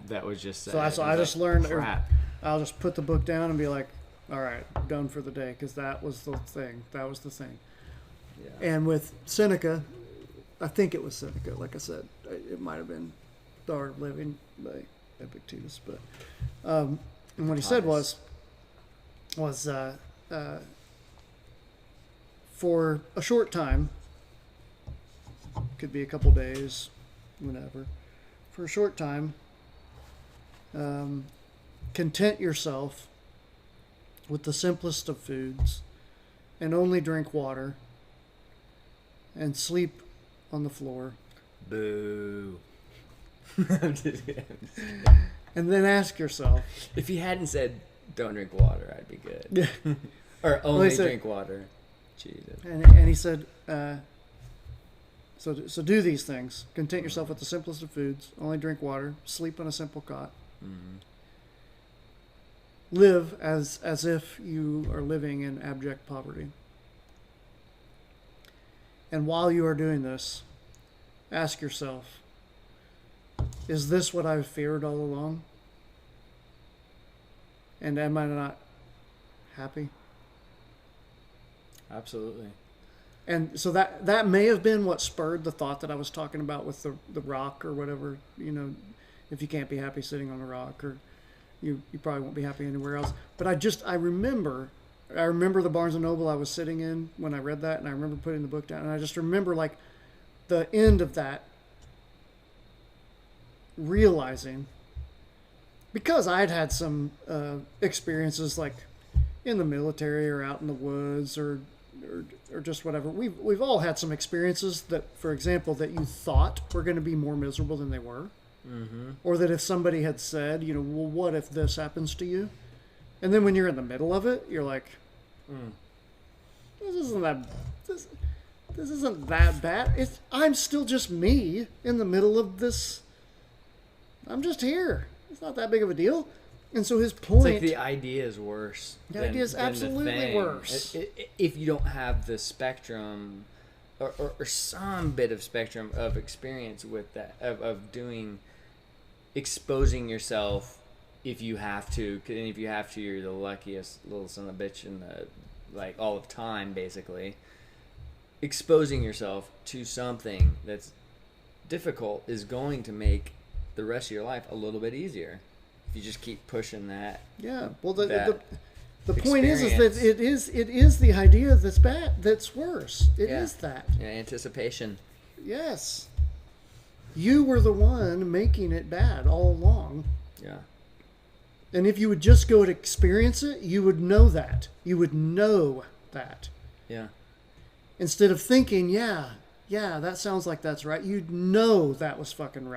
that was just so I just learned. Crap. I'll just put the book down and be like, all right, done for the day, because that was the thing. Yeah. And with Seneca, I think it was Seneca. Like I said, it might have been The Art of Living by Epictetus, but and what he said was for a short time, could be a couple days, whenever, for a short time, content yourself with the simplest of foods and only drink water and sleep on the floor. Boo. And then ask yourself. If he hadn't said don't drink water, I'd be good. Or only drink water. Jesus. And he said, so do these things. Content yourself with the simplest of foods. Only drink water. Sleep on a simple cot. Mm-hmm. Live as if you are living in abject poverty. And while you are doing this, ask yourself, is this what I've feared all along? And am I not happy? Absolutely. And so that may have been what spurred the thought that I was talking about with the rock or whatever. You know, if you can't be happy sitting on a rock, or you probably won't be happy anywhere else. But I remember the Barnes & Noble I was sitting in when I read that, and I remember putting the book down, and I just remember like the end of that, realizing, because I'd had some experiences like in the military or out in the woods or just whatever. We've all had some experiences that, for example, that you thought were going to be more miserable than they were. Mm-hmm. Or that if somebody had said, you know, well, what if this happens to you? And then when you're in the middle of it, you're like, this isn't that bad. I'm still just me in the middle of this. I'm just here. It's not that big of a deal. And so his point... It's like the idea is worse. The idea is absolutely worse. If you don't have the spectrum or some bit of spectrum of experience with that, of doing, exposing yourself if you have to, and if you have to, you're the luckiest little son of a bitch in the, like, all of time, basically. Exposing yourself to something that's difficult is going to make the rest of your life a little bit easier. If you just keep pushing that. Yeah. Well, the point is that it is the idea that's bad, that's worse. It is that. Yeah, anticipation. Yes. You were the one making it bad all along. Yeah. And if you would just go and experience it, you would know that. You would know that. Yeah. Instead of thinking, yeah, that sounds like that's right. You'd know that was fucking right.